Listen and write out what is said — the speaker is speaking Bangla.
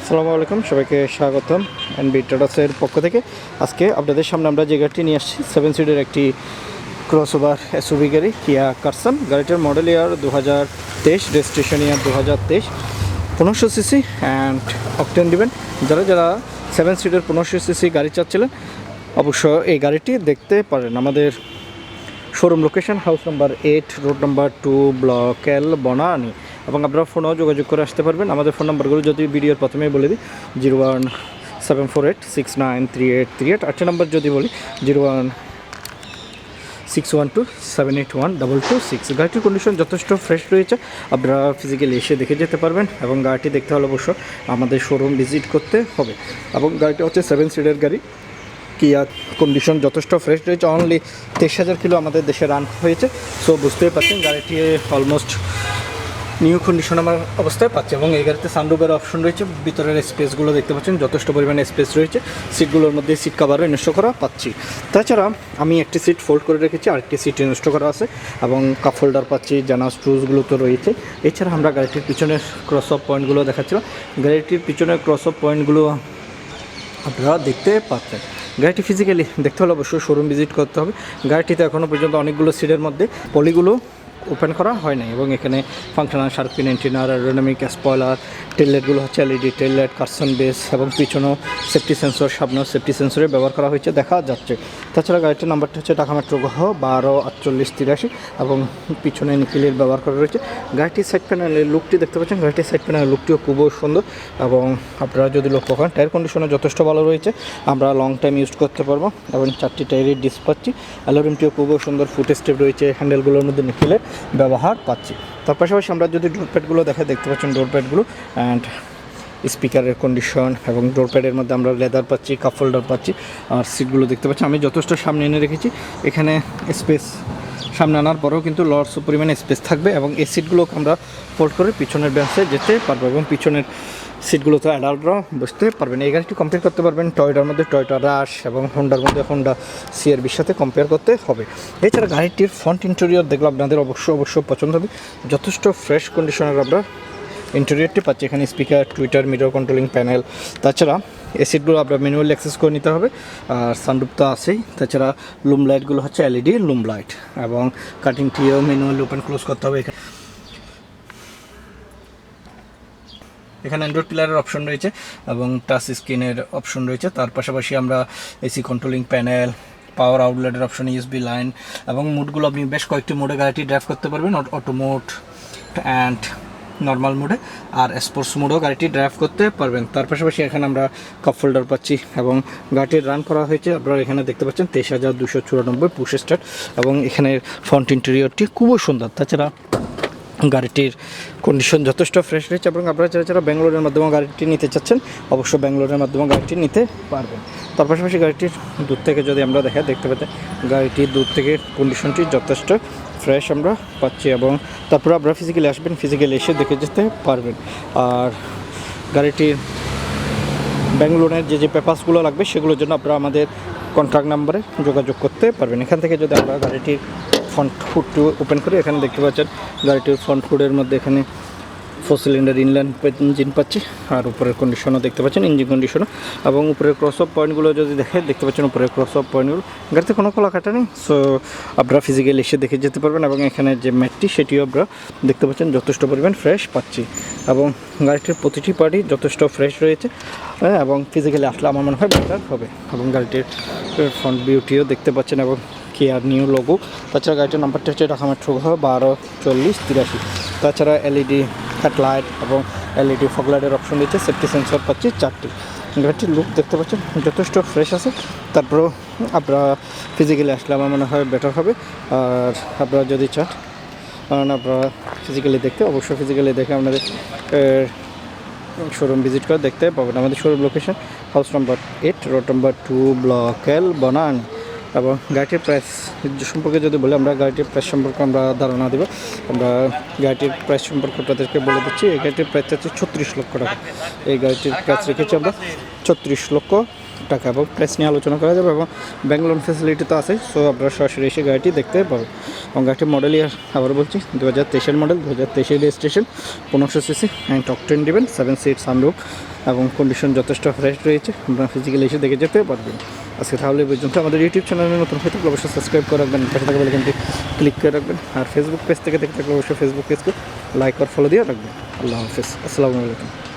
আসসালামু আলাইকুম, সবাইকে স্বাগতম এনবি ট্রেডার্সের পক্ষ থেকে। আজকে আপনাদের সামনে আমরা যে গাড়িটি নিয়ে আসছি 7 সিটের একটি ক্রসওভার এসইউভি গাড়ি কিয়া কারসন। গাড়িটার model year 2023, registration year 2023, 1500 CC and octane driven. যারা 7 সিটের 1500 সিসি গাড়ি চাচ্ছিলেন অবশ্য এই গাড়িটি দেখতে পারেন। আমাদের showroom location house number 8, road number 2, block এল, বনানী। এবং আপনারা ফোনেও যোগাযোগ করে আসতে পারবেন। আমাদের ফোন নাম্বারগুলো যদি ভিডিওর প্রথমেই বলে দিই, 01748693838। আরেকটা নাম্বার যদি বলি 01612781226। গাড়িটির কন্ডিশন যথেষ্ট ফ্রেশ রয়েছে, আপনারা ফিজিক্যালি এসে দেখে যেতে পারবেন। এবং গাড়িটি দেখতে হলে অবশ্য আমাদের শোরুম ভিজিট করতে হবে। এবং গাড়িটি হচ্ছে 7 সিটের গাড়ি, কিয়া কন্ডিশন যথেষ্ট ফ্রেশ রয়েছে। অনলি 23,000 কিলো আমাদের দেশে রান হয়েছে। সো বুঝতেই পারছেন গাড়িটি অলমোস্ট নিউ কন্ডিশন আমার অবস্থায় পাচ্ছে। এবং এই গাড়িতে সানরুফের অপশন রয়েছে। ভিতরের স্পেসগুলো দেখতে পাচ্ছেন যথেষ্ট পরিমাণে স্পেস রয়েছে। সিটগুলোর মধ্যে সিট কাভারও ইনস্টল করা পাচ্ছি। তাছাড়া আমি একটি সিট ফোল্ড করে রেখেছি, আরেকটি সিট ইনস্টল করা আছে এবং কাপ হোল্ডার পাচ্ছি, জানা স্ক্রুজগুলো তো রয়েছে। এছাড়া আমরা গাড়িটির পিছনের ক্রস অফ পয়েন্টগুলো দেখাচ্ছিলাম। গাড়িটির পিছনের ক্রস অফ পয়েন্টগুলো আপনারা দেখতে পাচ্ছেন। গাড়িটি ফিজিক্যালি দেখতে হলে অবশ্যই শোরুম ভিজিট করতে হবে। গাড়িটিতে এখনও পর্যন্ত অনেকগুলো সিটের মধ্যে পলিগুলো ওপেন করা হয় নাই। এবং এখানে ফাংশনাল শার্পিন এন্টিনার, অ্যারোডাইনামিক স্পয়লার, টেললাইটগুলো হচ্ছে এলইডি টেললাইট, কারসন বেস এবং পিছনেও সেফটি সেন্সর, সামনেও সেফটি সেন্সরের ব্যবহার করা হয়েছে দেখা যাচ্ছে। তাছাড়া গাড়িটির নাম্বারটা হচ্ছে ঢাকা মেট্রো গহ 124883 এবং পিছনে নিকেলের ব্যবহার করা রয়েছে। গাড়িটির সাইড প্যানেলের লুকটি দেখতে পাচ্ছেন। গাড়িটির সাইড প্যানেলের লুকটিও খুবই সুন্দর এবং আপনারা যদি লক্ষ্য করেন টায়ার কন্ডিশনে যথেষ্ট ভালো রয়েছে, আমরা লং টাইম ইউজ করতে পারবো। এবং 4টি টায়ারের ডিস্ক পাচ্ছি। অ্যালোরিমটিও খুবই সুন্দর, ফুট স্টেপ রয়েছে, হ্যান্ডেলগুলোর মধ্যে নিকেলের ব্যবহার পাচ্ছি। তার পাশাপাশি আমরা যদি ডোরপ্যাডগুলো দেখতে পাচ্ছেন ডোরপ্যাডগুলো অ্যান্ড স্পিকারের কন্ডিশন এবং ডোরপ্যাডের মধ্যে আমরা লেদার পাচ্ছি, কাপ হোল্ডার পাচ্ছি। আর সিটগুলো দেখতে পাচ্ছি আমি যথেষ্ট সামনে এনে রেখেছি। এখানে স্পেস সামনে আনার পরেও কিন্তু লটস পরিমাণে স্পেস থাকবে এবং এই সিটগুলোকে আমরা ফোল্ড করে পিছনের বেঞ্চে যেতে পারবো এবং পিছনের সিটগুলোতে অ্যাডাল্টরা বসতে পারবেন। এই গাড়িটি কম্পেয়ার করতে পারবেন টয়োটার মধ্যে টয়োটা রাশ এবং হোন্ডার মধ্যে হোন্ডা সিআরবির সাথে কম্পেয়ার করতে হবে। এছাড়া গাড়িটির ফ্রন্ট ইন্টেরিয়র দেখলে আপনাদের অবশ্যই পছন্দ হবে। যথেষ্ট ফ্রেশ কন্ডিশনের আমরা ইন্টেরিয়রটি পাচ্ছি। এখানে speaker, Twitter, mirror controlling panel. তাছাড়া এই সিটগুলো আপনার ম্যানুয়ালি অ্যাক্সেস করে নিতে হবে। আর সানরুফ তো আছেই। তাছাড়া লুম লাইটগুলো হচ্ছে এলইডি লুম লাইট এবং কাটিংটিও ম্যানুয়ালি ওপেন ক্লোজ করতে হবে। এখানে অ্যান্ড্রয়েড প্লেয়ারের অপশন রয়েছে এবং টাচ স্ক্রিনের অপশন রয়েছে। তার পাশাপাশি আমরা এসি কন্ট্রোলিং প্যানেল, পাওয়ার আউটলেটের অপশন, ইউএসবি লাইন এবং মোডগুলো আপনি বেশ কয়েকটি মোডে গাড়িটি ড্রাইভ করতে পারবেন। অটো মোড অ্যান্ড নর্মাল মোডে আর স্পোর্টস মোডেও গাড়িটি ড্রাইভ করতে পারবেন। তার পাশাপাশি এখানে আমরা কাপ হোল্ডার পাচ্ছি এবং গাড়িটির রান করা হয়েছে আপনারা এখানে দেখতে পাচ্ছেন 23,294 পুশ স্টার্ট এবং এখানে ফ্রন্ট ইন্টেরিয়রটি খুবই সুন্দর। তাছাড়া গাড়িটির কন্ডিশন যথেষ্ট ফ্রেশ রয়েছে এবং আপনারা যারা ব্যাঙ্গালোরের মাধ্যমে গাড়িটি নিতে চাচ্ছেন অবশ্যই ব্যাঙ্গালোরের মাধ্যমে গাড়িটি নিতে পারবেন। তার পাশাপাশি গাড়িটির দূর থেকে যদি আমরা দেখতে পেতে গাড়িটির দূর থেকে কন্ডিশনটি যথেষ্ট ফ্রেশ আমরা পাচ্ছি এবং তারপরে আপনারা ফিজিক্যালি আসবেন, ফিজিক্যালি এসে দেখে যেতে পারবেন। আর গাড়িটির ব্যাঙ্গালোরের যে পেপারসগুলো লাগবে সেগুলোর জন্য আপনারা আমাদের কন্ট্যাক্ট নাম্বারে যোগাযোগ করতে পারবেন। এখান থেকে যদি আমরা গাড়িটির ফ্রন্ট হুডটি ওপেন করি, এখানে দেখতে পাচ্ছেন গাড়িটির ফ্রন্ট হুডের মধ্যে এখানে 4 সিলিন্ডার ইনল্যান্ড ইঞ্জিন পাচ্ছি। আর উপরের কন্ডিশনও দেখতে পাচ্ছেন, ইঞ্জিন কন্ডিশনও। এবং উপরের ক্রস অফ পয়েন্টগুলো যদি দেখতে পাচ্ছেন উপরের ক্রস অফ পয়েন্টগুলো গাড়িতে কোনো খোলা কাটা নেই। সো আপনারা ফিজিক্যালি এসে দেখে যেতে পারবেন এবং এখানে যে ম্যাটটি সেটিও আপনারা দেখতে পাচ্ছেন যথেষ্ট পরিমাণ ফ্রেশ পাচ্ছি এবং গাড়িটির প্রতিটি পার্টি যথেষ্ট ফ্রেশ রয়েছে এবং ফিজিক্যালি আসলে আমার মনে হয় বেটার হবে। এবং গাড়িটির ফ্রন্ট ভিউটিও দেখতে পাচ্ছেন এবং কিয়ার নিউ লোগো। তাছাড়া গাড়িটির নাম্বারটি হচ্ছে ঢাকা মেট্রো গহ 124083। তাছাড়া এলইডি হেডলাইট এবং এলইডি ফগলাইটের অপশন রয়েছে, সেফটি সেন্সর পাচ্ছি 4টি। গাড়িটির লুক দেখতে পাচ্ছেন যথেষ্ট ফ্রেশ আছে। তারপরেও আপনারা ফিজিক্যালি আসলে আমার মনে হয় বেটার হবে। আর আপনারা যদি চান আপনারা ফিজিক্যালি দেখতে অবশ্যই ফিজিক্যালি দেখে আপনাদের শোরুম ভিজিট করে দেখতে পাবেন। আমাদের showroom location house number 8, road number 2, block এল, বনানী। এবং গাড়িটির প্রাইস সম্পর্কে যদি বলি, আমরা গাড়িটির প্রাইস সম্পর্কে আমরা ধারণা দেব। আমরা গাড়িটির প্রাইস সম্পর্কে আপনাদেরকে বলে দিচ্ছি। এই গাড়িটির প্রাইস হচ্ছে 36 লক্ষ টাকা। এই গাড়িটির প্রাইস রেখেছি আমরা 36 লক্ষ টাকা এবং প্রাইস নিয়ে আলোচনা করা যাবে এবং ব্যাংক লোন ফ্যাসিলিটি তো আছে। সো আপনারা সরাসরি এসে গাড়িটি দেখতে পাবেন। এবং গাড়িটির মডেল ইয়ার আবার বলছি 2023-এর মডেল, 2023-এর registration, 1500 CC and octane driven, 7 seat sunroof এবং কন্ডিশন যথেষ্ট ফ্রেশ রয়েছে, আপনারা ফিজিক্যালি এসে দেখে যেতে পারবেন। আজকে তাহলে পর্যন্ত। আমাদের ইউটিউব চ্যানেলে নতুন হয়ে থাকলে অবশ্যই সাবস্ক্রাইব করে রাখবেন, পাশে থাকা বেলাইকনটি ক্লিক করে রাখবেন। আর ফেসবুক পেজ থেকে দেখে থাকলে অবশ্যই ফেসবুক পেজকে লাইক আর ফলো দিয়ে রাখবেন। আল্লাহ হাফেজ, আসসালামু আলাইকুম।